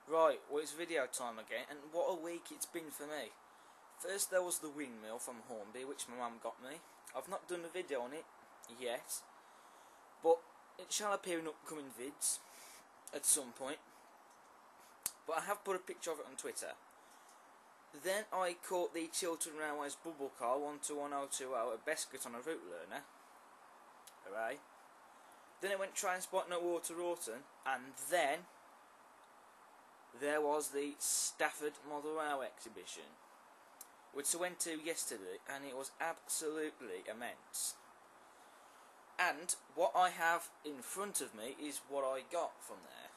Right, well it's video time again, and what a week it's been for me. First there was the windmill from Hornby, which my mum got me. I've not done a video on it yet, but it shall appear in upcoming vids at some point. But I have put a picture of it on Twitter. Then I caught the Chiltern Railways bubble car 121020 at Bescot on a route learner. Hooray. Then it went Transport No Water Orton, and then there was the Stafford Model Railway exhibition, which I went to yesterday, and it was absolutely immense. And what I have in front of me is what I got from there.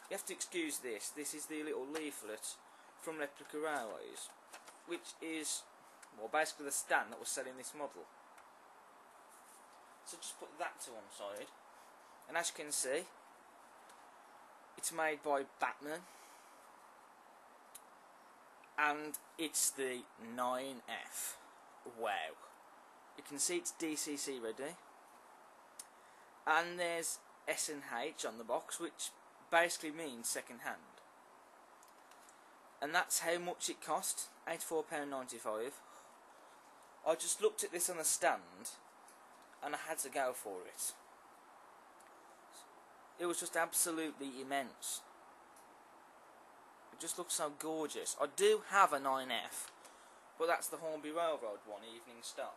You have to excuse this. This is the little leaflet from Replica Railways, which is, well, basically the stand that was selling this model. So just put that to one side, and as you can see, it's made by Bachmann, and it's the 9F. Wow. You can see it's DCC ready, and there's S&H on the box, which basically means second hand. And that's how much it cost, £84.95. I just looked at this on the stand and I had to go for it. It was just absolutely immense. It just looks so gorgeous. I do have a 9F, but that's the Hornby Railroad one, Evening Star,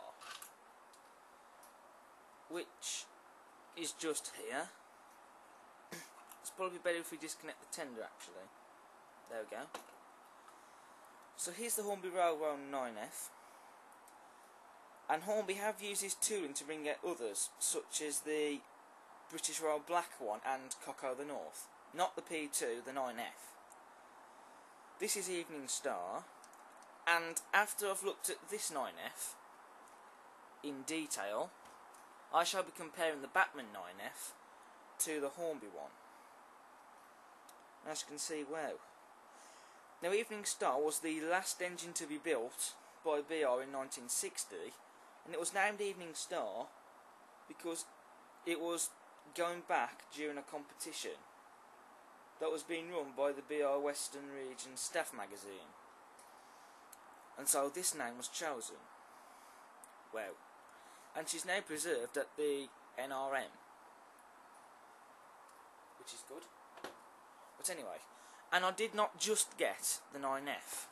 which is just here. It's probably better if we disconnect the tender actually. There we go. So here's the Hornby Railroad 9F. And Hornby have used this tooling to bring out others, such as the British Royal Black one and Coco the North. Not the P2, the 9F. This is Evening Star, and after I've looked at this 9F in detail, I shall be comparing the Bachmann 9F to the Hornby one. As you can see, wow. Now Evening Star was the last engine to be built by BR in 1960, and it was named Evening Star because it was going back during a competition that was being run by the BR Western Region Staff magazine, and so this name was chosen. Wow. And she's now preserved at the NRM, which is good. But anyway, and I did not just get the 9F,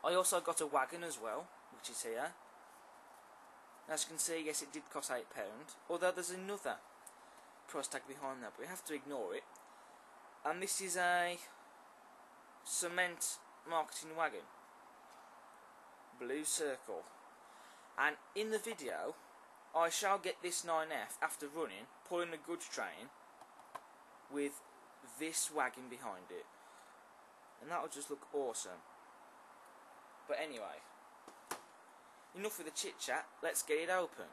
I also got a wagon as well, which is here. As you can see, yes, it did cost £8, although there's another price tag behind that, but we have to ignore it. And this is a cement marketing wagon, blue circle. And in the video, I shall get this 9F after running, pulling a goods train with this wagon behind it, and that will just look awesome. But anyway, enough with the chit chat, let's get it open.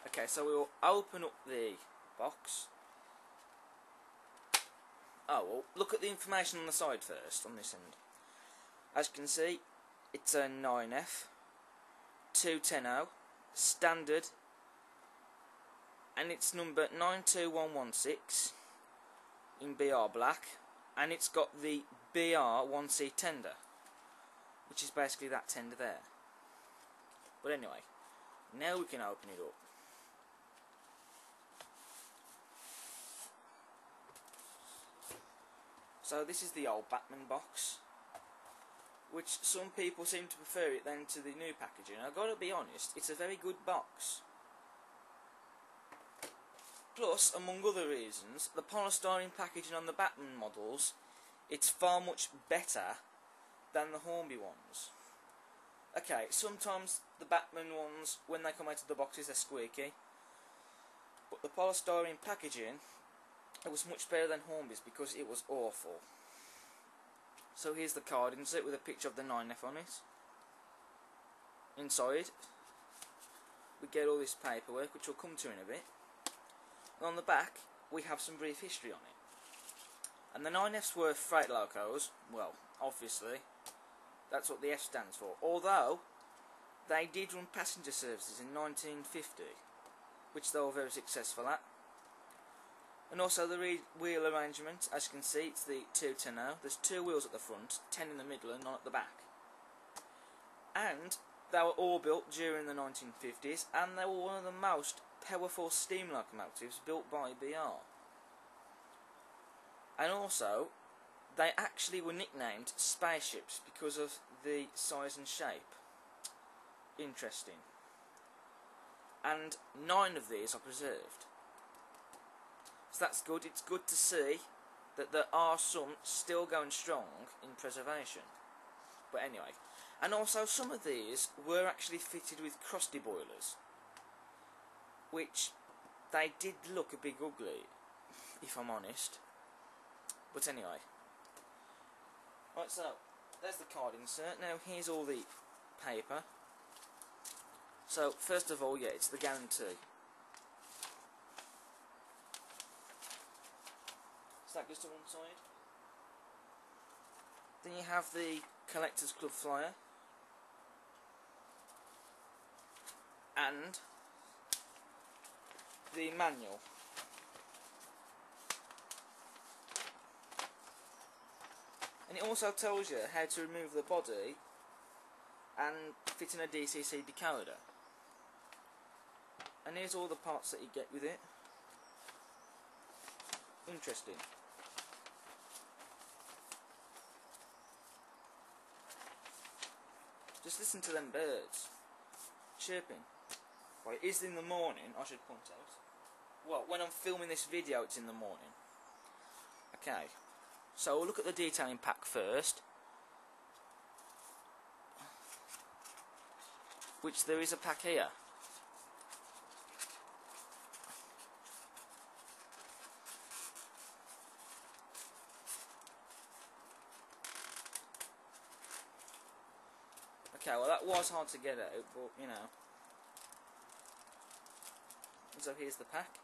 Okay, so we'll open up the box. Oh, well, look at the information on the side first, on this end. As you can see, it's a 9F, 210, standard, and it's number 92116 in BR black, and it's got the BR 1C tender, which is basically that tender there. But anyway, now we can open it up. So this is the old Bachmann box, which some people seem to prefer it then to the new packaging. I've got to be honest, it's a very good box. Plus, among other reasons, the polystyrene packaging on the Bachmann models, it's far much better than the Hornby ones. Okay, sometimes the Bachmann ones, when they come out of the boxes, they're squeaky, but the polystyrene packaging, it was much better than Hornby's because it was awful. So here's the card insert with a picture of the 9F on it. Inside, we get all this paperwork, which we'll come to in a bit. And on the back, we have some brief history on it. And the 9Fs were freight locos. Well, obviously, that's what the F stands for. Although, they did run passenger services in 1950, which they were very successful at. And also the wheel arrangement, as you can see, it's the 210. There's 2 wheels at the front, 10 in the middle and 9 at the back. And they were all built during the 1950s, and they were one of the most powerful steam locomotives built by BR. And also, they actually were nicknamed spaceships because of the size and shape. Interesting. And 9 of these are preserved. So that's good. It's good to see that there are some still going strong in preservation. But anyway, and also some of these were actually fitted with crusty boilers, which they did look a bit ugly, if I'm honest. But anyway. Right, so there's the card insert. Now here's all the paper. So first of all, yeah, it's the guarantee. So that goes to one side. Then you have the Collectors Club flyer. And the manual. And it also tells you how to remove the body and fit in a DCC decoder. And here's all the parts that you get with it. Interesting. Just listen to them birds chirping. Well, it is in the morning, I should point out. Well, when I'm filming this video, it's in the morning. Okay, so we'll look at the detailing pack first. Which there is a pack here. Okay, well that was hard to get out, but you know. So here's the pack.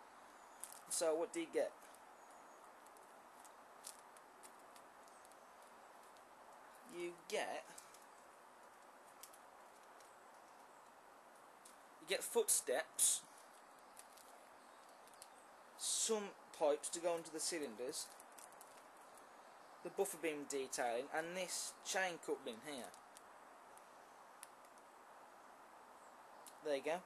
So what do you get? You get footsteps, some pipes to go into the cylinders, the buffer beam detailing, and this chain coupling here. There you go.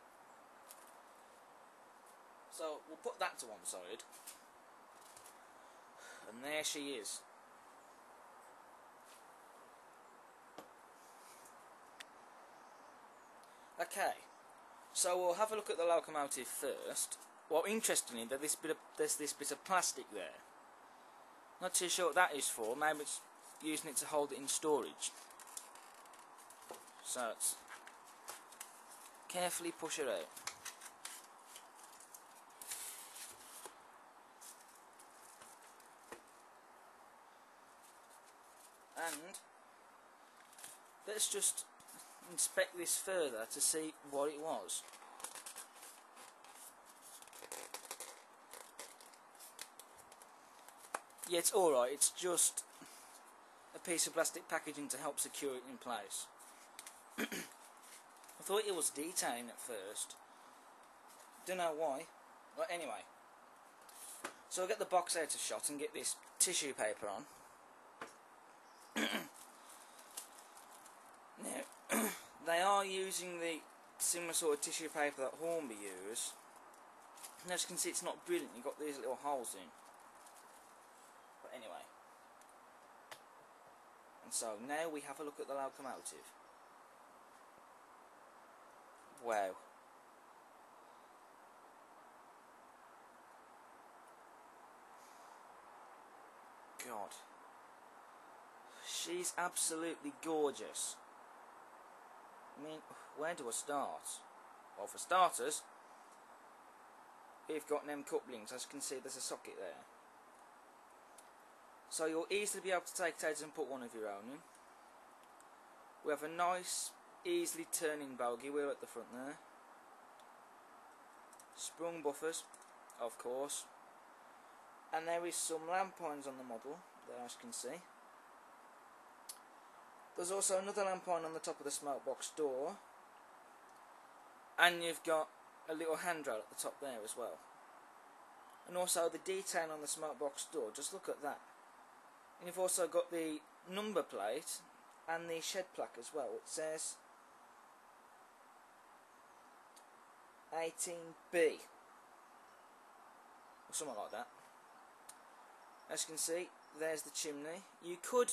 So we'll put that to one side. And there she is. Okay. So we'll have a look at the locomotive first. Well, interestingly, there's this bit of plastic there. Not too sure what that is for. Maybe it's using it to hold it in storage. So it's carefully push it out. And let's just inspect this further to see what it was. Yeah, it's alright, it's just a piece of plastic packaging to help secure it in place. I thought it was detailing at first. Don't know why. But anyway. So I'll get the box out of shot and get this tissue paper on. Now, they are using the similar sort of tissue paper that Hornby use. And as you can see, it's not brilliant. You've got these little holes in. But anyway. And so now we have a look at the locomotive. Wow. God. She's absolutely gorgeous. I mean, where do I start? Well, for starters, we've got them couplings. As you can see, there's a socket there. So you'll easily be able to take it out and put one of your own in. We have a nice, easily turning bogie wheel at the front there. Sprung buffers, of course. And there is some lampines on the model, there as you can see. There's also another lampine on the top of the smoke box door. And you've got a little handrail at the top there as well. And also the detail on the smoke box door, just look at that. And you've also got the number plate and the shed plaque as well. It says 18B or something like that. As you can see, there's the chimney. You could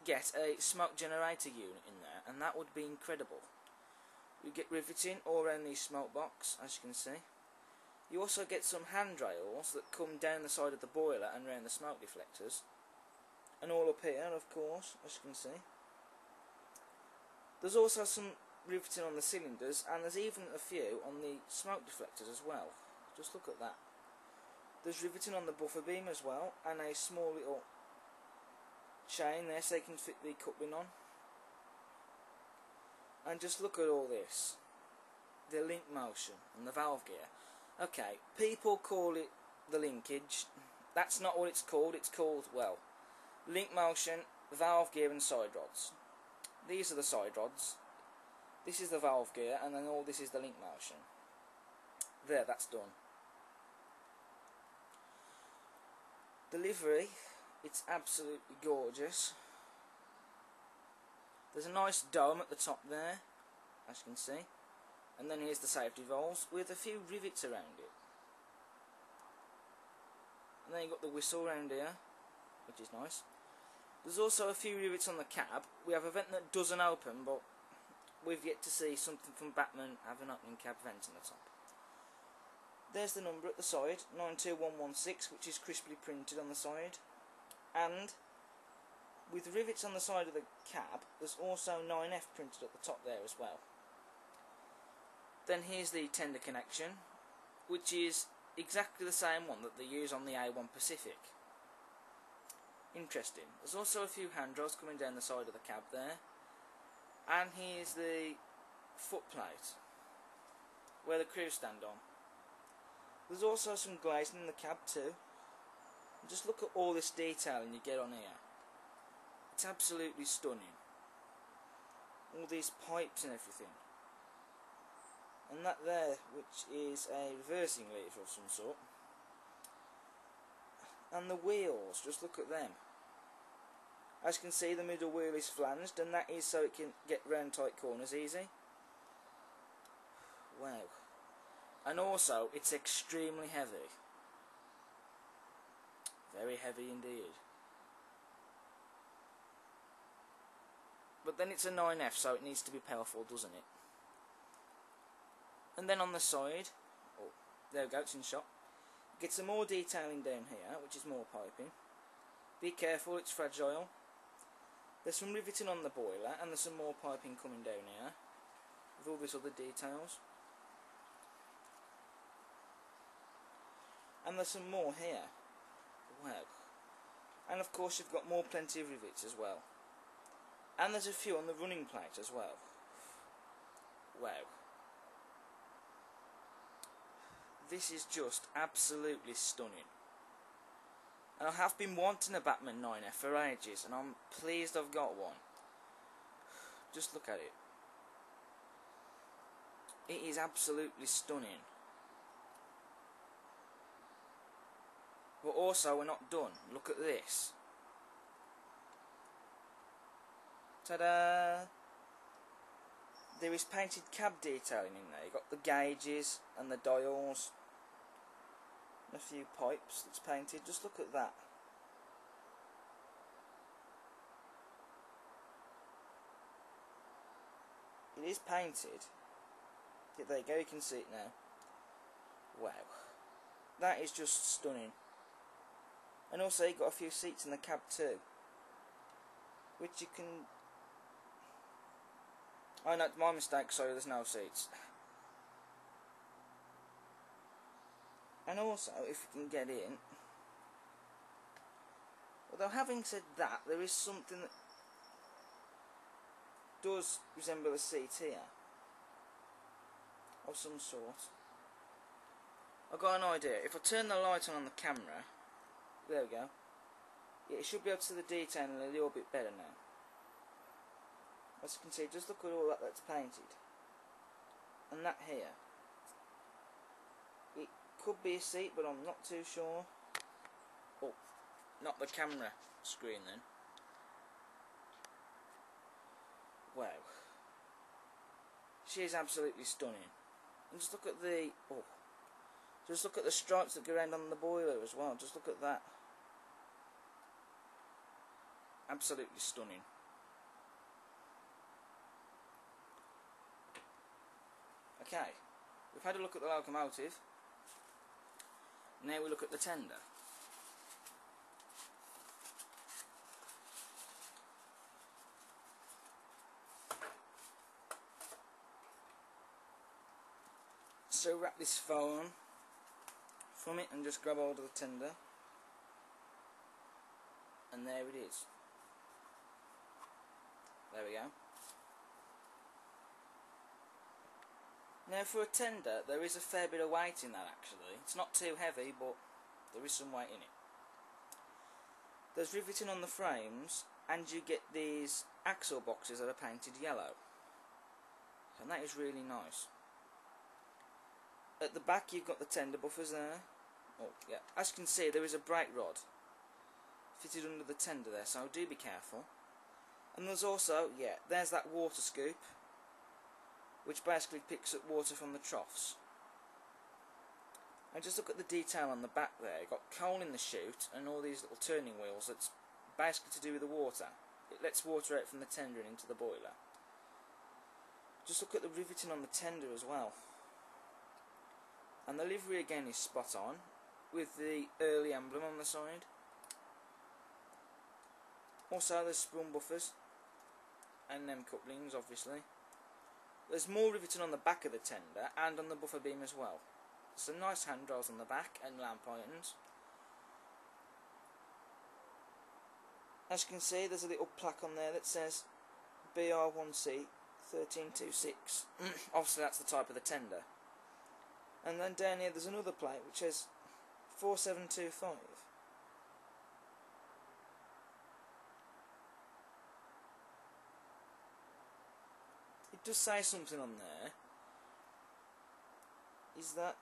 get a smoke generator unit in there, and that would be incredible. You get riveting all around the smoke box, as you can see. You also get some handrails that come down the side of the boiler and around the smoke deflectors, and all up here, of course, as you can see. There's also some riveting on the cylinders, and there's even a few on the smoke deflectors as well. Just look at that. There's riveting on the buffer beam as well, and a small little chain there so they can fit the coupling on. And just look at all this. The link motion and the valve gear. Okay, people call it the linkage. That's not what it's called. It's called, well, link motion, valve gear and side rods. These are the side rods. This is the valve gear, and then all this is the link motion. There, that's done. The livery, it's absolutely gorgeous. There's a nice dome at the top there, as you can see. And then here's the safety valves with a few rivets around it. And then you've got the whistle around here, which is nice. There's also a few rivets on the cab. We have a vent that doesn't open, but we've yet to see something from Bachmann have an opening cab vent on the top. There's the number at the side, 92116, which is crisply printed on the side. And with rivets on the side of the cab, there's also 9F printed at the top there as well. Then here's the tender connection, which is exactly the same one that they use on the A1 Pacific. Interesting. There's also a few handrails coming down the side of the cab there. And here's the footplate, where the crew stand on. There's also some glazing in the cab too. And just look at all this detailing you get on here. It's absolutely stunning. All these pipes and everything. And that there, which is a reversing lever of some sort. And the wheels, just look at them. As you can see, the middle wheel is flanged, and that is so it can get round tight corners easy. Wow. And also, it's extremely heavy. Very heavy indeed. But then it's a 9F, so it needs to be powerful, doesn't it? And then on the side, oh, there we go, it's in shot. Get some more detailing down here, which is more piping. Be careful, it's fragile. There's some riveting on the boiler, and there's some more piping coming down here, with all these other details. And there's some more here. Wow. And of course you've got plenty of rivets as well. And there's a few on the running plate as well. Wow. This is just absolutely stunning. And I have been wanting a Bachmann 9F for ages, and I'm pleased I've got one. Just look at it. It is absolutely stunning. But also, we're not done. Look at this. Ta-da! There is painted cab detailing in there. You've got the gauges and the dials. And a few pipes that's painted. Just look at that. It is painted. Yeah, there you go, you can see it now. Wow. That is just stunning. And also you've got a few seats in the cab too, which you can... Oh no, my mistake, sorry, there's no seats. And also, if you can get in... Although having said that, there is something that does resemble a seat here. Of some sort. I've got an idea. If I turn the light on the camera, there we go. Yeah, it should be able to see the detailing a little bit better now. As you can see, just look at all that's painted. And that here. It could be a seat, but I'm not too sure. Oh, not the camera screen then. Wow. She is absolutely stunning. And just look at the just look at the stripes that go around on the boiler as well. Just look at that. Absolutely stunning. Okay, we've had a look at the locomotive. Now we look at the tender. So wrap this phone from it and just grab hold of the tender. And there it is. There we go. Now for a tender, there is a fair bit of weight in that actually. It's not too heavy, but there is some weight in it. There's riveting on the frames, and you get these axle boxes that are painted yellow. And that is really nice. At the back you've got the tender buffers there. Oh yeah, as you can see there is a brake rod fitted under the tender there, so do be careful. And there's also, yeah, there's that water scoop, which basically picks up water from the troughs. And just look at the detail on the back there. You've got coal in the chute and all these little turning wheels. That's basically to do with the water. It lets water out from the tender and into the boiler. Just look at the riveting on the tender as well. And the livery again is spot on, with the early emblem on the side. Also there's sprung buffers and them couplings obviously. There's more riveting on the back of the tender and on the buffer beam as well. Some nice handrails on the back and lamp irons. As you can see there's a little plaque on there that says BR1C 1326. Obviously that's the type of the tender. And then down here there's another plate which says 4725. It does say something on there. Is that...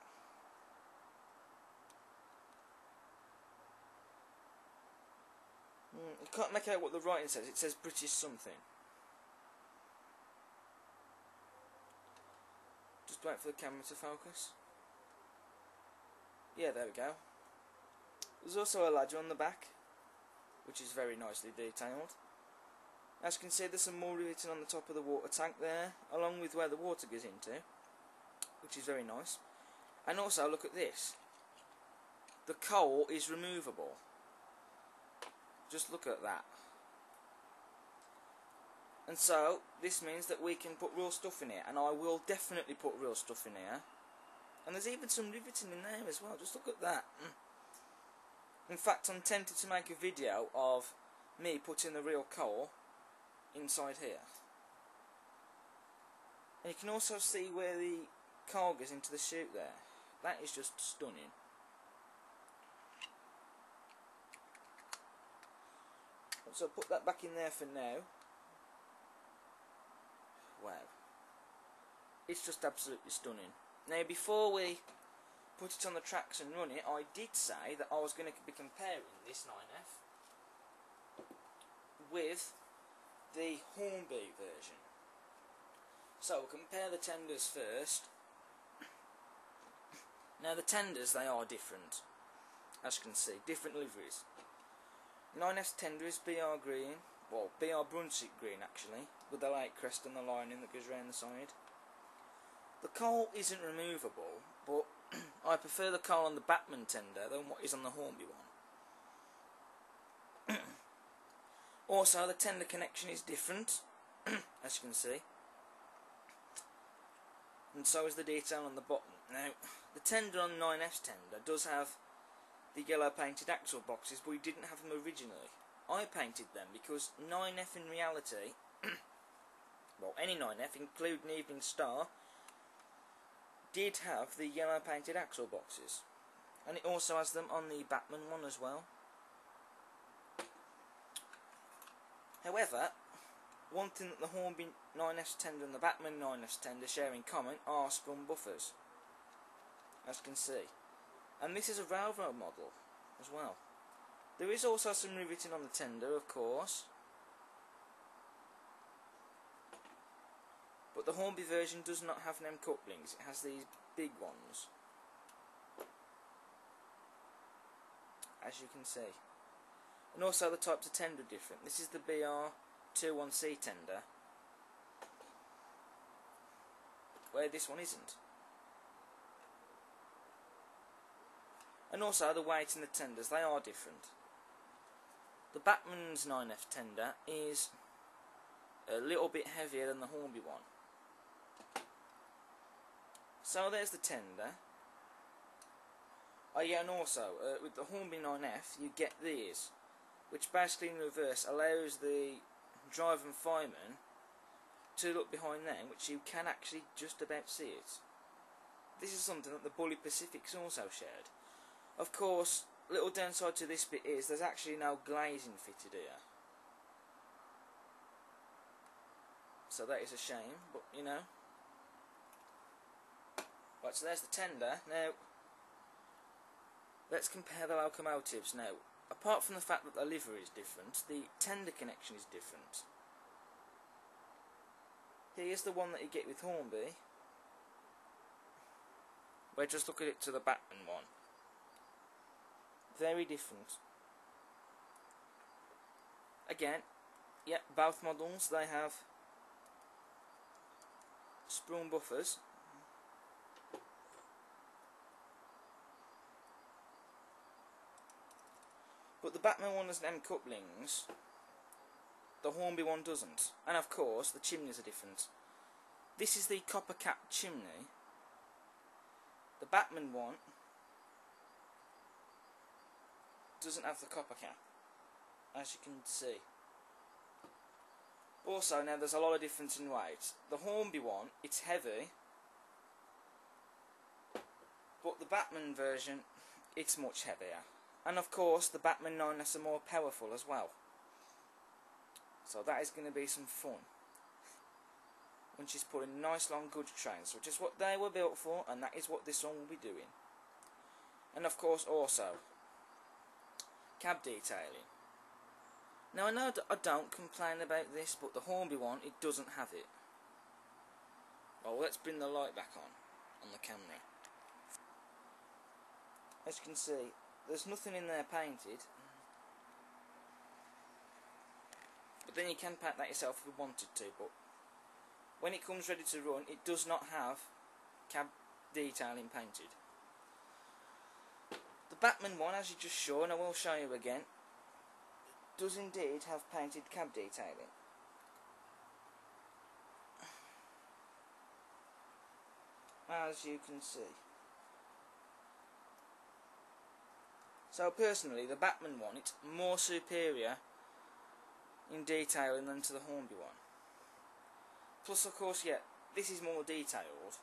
you can't make out what the writing says. It says British something. Just wait for the camera to focus. Yeah, there we go. There's also a ladder on the back, which is very nicely detailed. As you can see, there's some more riveting on the top of the water tank there, along with where the water goes into, which is very nice. And also, look at this. The coal is removable. Just look at that. And so, this means that we can put real stuff in here, and I will definitely put real stuff in here. And there's even some riveting in there as well, just look at that. In fact, I'm tempted to make a video of me putting the real coal inside here. And you can also see where the coal goes into the chute there. That is just stunning. So put that back in there for now. Wow. It's just absolutely stunning. Now before we put it on the tracks and run it, I did say that I was going to be comparing this 9F with the Hornby version. So we'll compare the tenders first. Now the tenders, they are different, as you can see, different liveries. 9F's tender is BR green, well BR Brunswick green actually, with the light crest and the lining that goes around the side. The coal isn't removable, but I prefer the coal on the Bachmann tender than what is on the Hornby one. Also, the tender connection is different, as you can see, and so is the detail on the bottom. Now, the tender on 9F's tender does have the yellow painted axle boxes, but we didn't have them originally. I painted them because 9F in reality, well, any 9F, including Evening Star, did have the yellow painted axle boxes, and it also has them on the Bachmann one as well. However, one thing that the Hornby 9F tender and the Bachmann 9F tender share in common are sprung buffers, as you can see. And this is a railroad model as well. There is also some riveting on the tender, of course, but the Hornby version does not have them couplings. It has these big ones, as you can see. And also the types of tender are different. This is the BR21C tender, where this one isn't. And also the weight in the tenders, they are different. The Bachmanns 9F tender is a little bit heavier than the Hornby one. So there's the tender. Oh yeah, and also with the Hornby 9F you get these, which basically in reverse allows the driver and fireman to look behind them, which you can actually just about see it. This is something that the Bully Pacific's also shared. Of course, little downside to this bit is there's actually no glazing fitted here. So that is a shame, but you know. Right, so there's the tender. Now, let's compare the locomotives. Now, apart from the fact that the livery is different, the tender connection is different. Here's the one that you get with Hornby. We'll just look at it to the Bachmann one. Very different. Again, yeah, both models, they have sprung buffers. But the Bachmann one has them couplings. The Hornby one doesn't. And of course, the chimneys are different. This is the copper cap chimney. The Bachmann one doesn't have the copper cap, as you can see. Also, now there's a lot of difference in weight. The Hornby one, it's heavy, but the Bachmann version, it's much heavier. And of course, the Bachmann 9S are more powerful as well. So that is going to be some fun when she's pulling nice long goods trains, which is what they were built for, and that is what this one will be doing. And of course, also cab detailing. Now I know that I don't complain about this, but the Hornby one, it doesn't have it. Well, let's bring the light back on the camera. As you can see, there's nothing in there painted. But then you can paint that yourself if you wanted to, but when it comes ready to run, it does not have cab detailing painted. The Bachmann one, as you just saw, and I will show you again, does indeed have painted cab detailing. As you can see. So personally, the Bachmann one, it's more superior in detailing than to the Hornby one. Plus, of course, yeah, this is more detailed,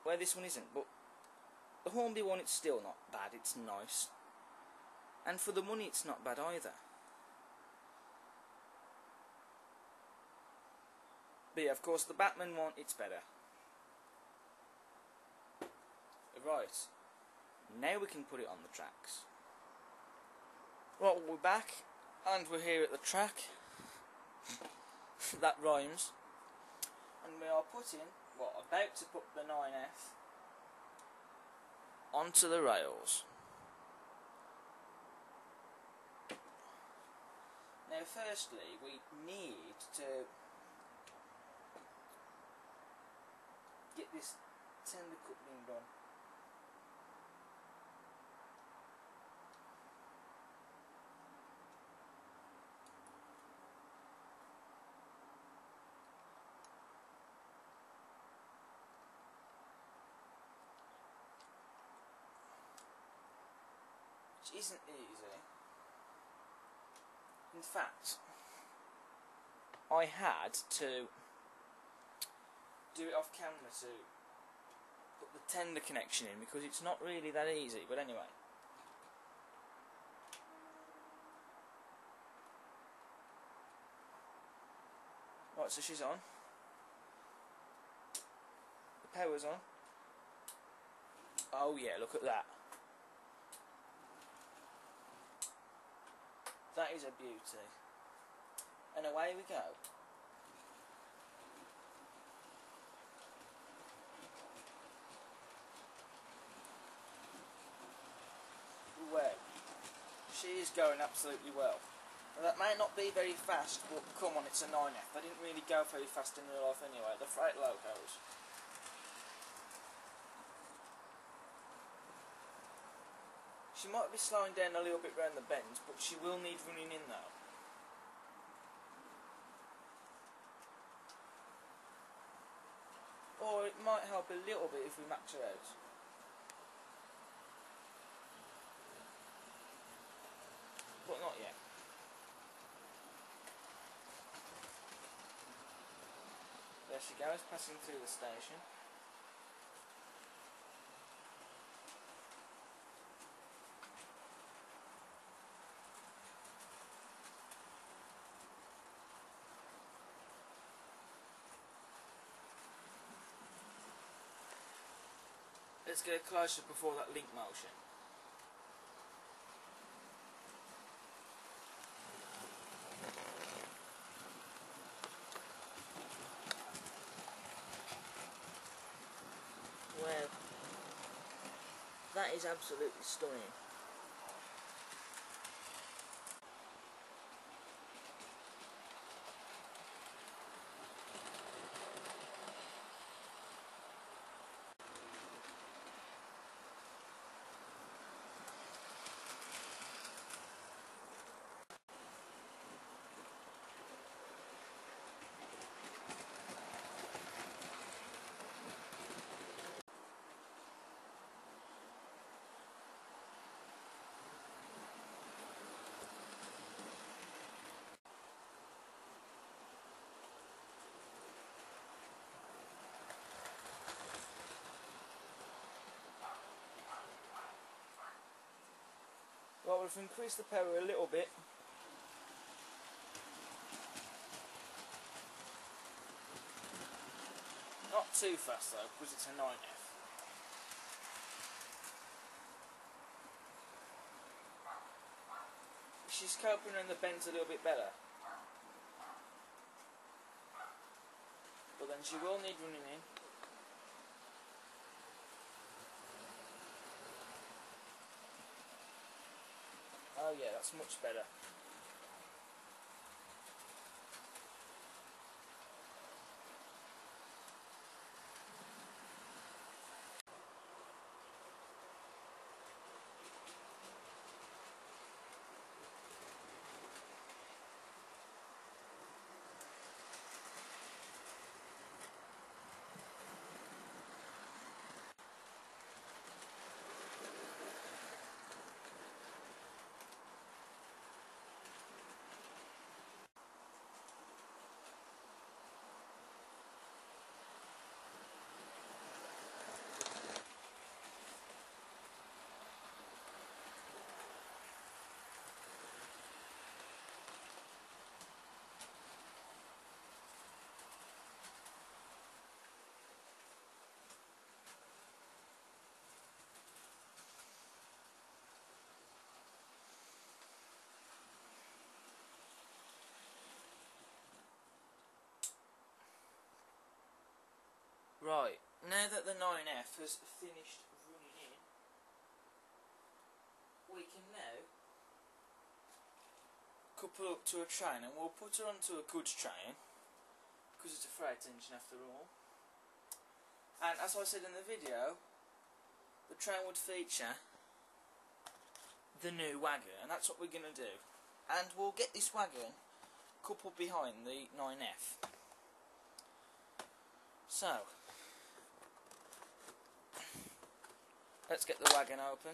where this one isn't. But the Hornby one, it's still not bad. It's nice, and for the money, it's not bad either. But yeah, of course, the Bachmann one, it's better. Right, now we can put it on the tracks. Right, we're back, and we're here at the track. That rhymes. And we are about to put the 9F onto the rails. Now firstly, we need to get this tender coupling done. Which isn't easy. In fact, I had to do it off camera to put the tender connection in, because it's not really that easy, but anyway. Right, so she's on. The power's on. Oh yeah, look at that. That is a beauty. And away we go. Well, she is going absolutely well. Now, that may not be very fast, but come on, it's a 9F. They didn't really go very fast in real life anyway. The freight locos. She might be slowing down a little bit round the bends, but she will need running in though. Or it might help a little bit if we max her out. But not yet. There she goes, passing through the station. Let's get closer before that link motion. Well, that is absolutely stunning. Well, we've increased the power a little bit. Not too fast though, because it's a 9F. She's coping in the bends a little bit better. But then she will need running in. Oh yeah, that's much better. Right, now that the 9F has finished running in, we can now couple up to a train, and we'll put her onto a goods train, because it's a freight engine after all. And as I said in the video, the train would feature the new wagon, and that's what we're going to do. And we'll get this wagon coupled behind the 9F. So, let's get the wagon open.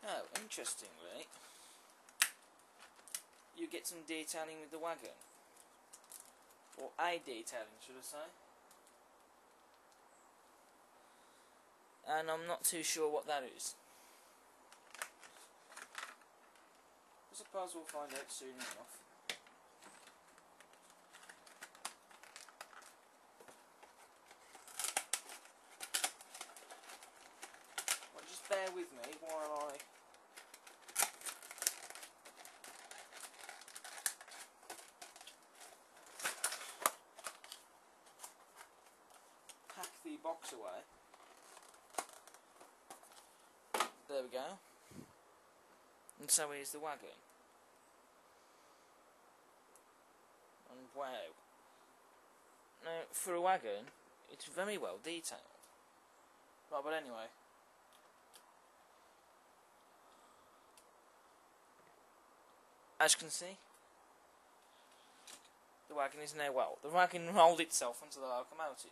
Oh, interestingly, you get some detailing with the wagon. Or a detailing, should I say. And I'm not too sure what that is. I suppose we'll find out soon enough. box away. There we go. And so here's the wagon. And wow. Now, for a wagon, it's very well detailed. Right, but anyway. As you can see, the wagon is now well. The wagon rolled itself onto the locomotive.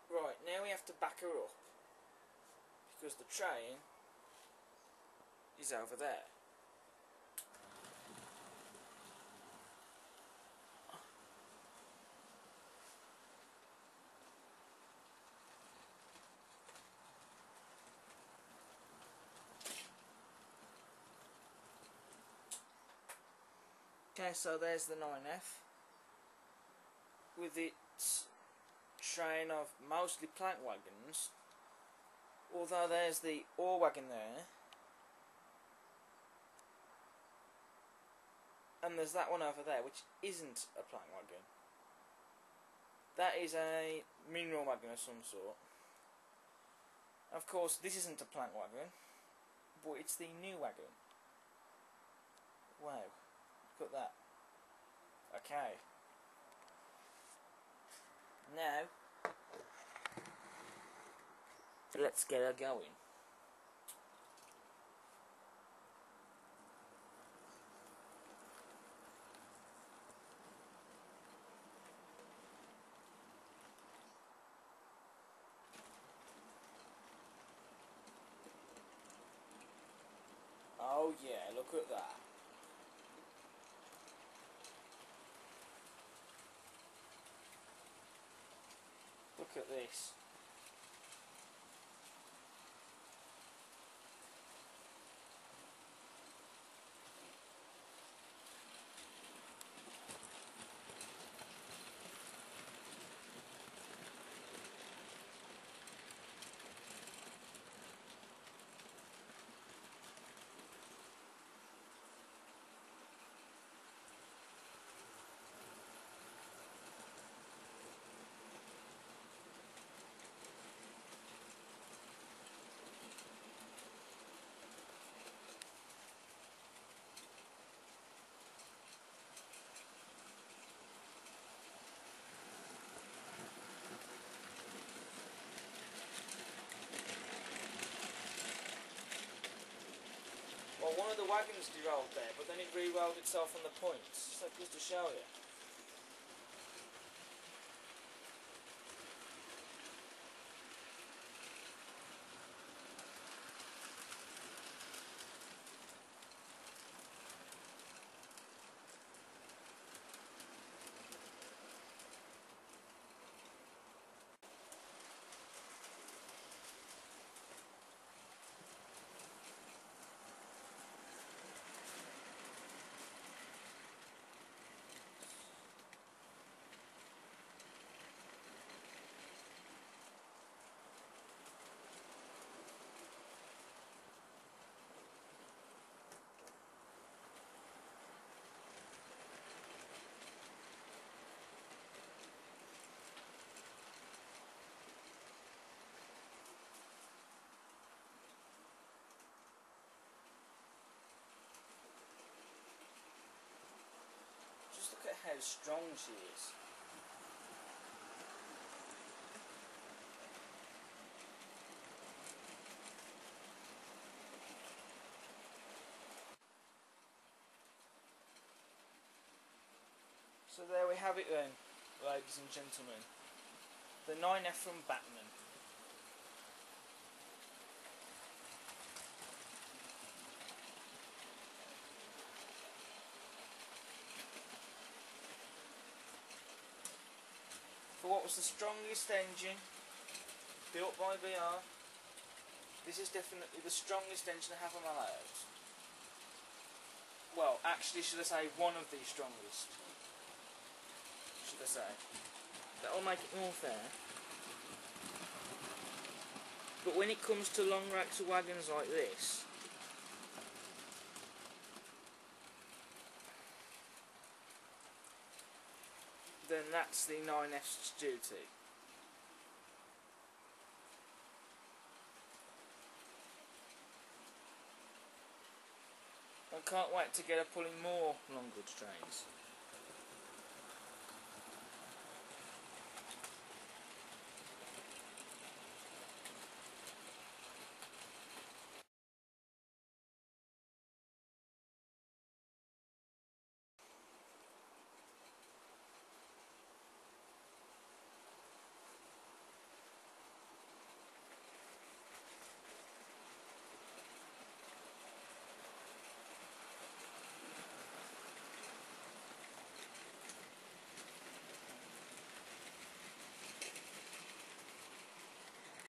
Right, now we have to back her up, because the train is over there. Okay, so there's the 9F with its train of mostly plank wagons, although there's the ore wagon there, and there's that one over there which isn't a plank wagon. That is a mineral wagon of some sort. Of course this isn't a plank wagon, but it's the new wagon. Wow. Look at that. Okay. Now, let's get her going. Oh yeah, look at that. Look at this. Well, one of the wagons derailed there, but then it re-rolled itself on the points. So just to show you. Just look at how strong she is. So there we have it then, ladies and gentlemen. The 9F from Bachmann. For what was the strongest engine built by BR, this is definitely the strongest engine I have on my layout. Well, actually, should I say one of the strongest? Should I say? That'll make it more fair. But when it comes to long racks of wagons like this, then and that's the 9F's duty. I can't wait to get up pulling more long goods trains.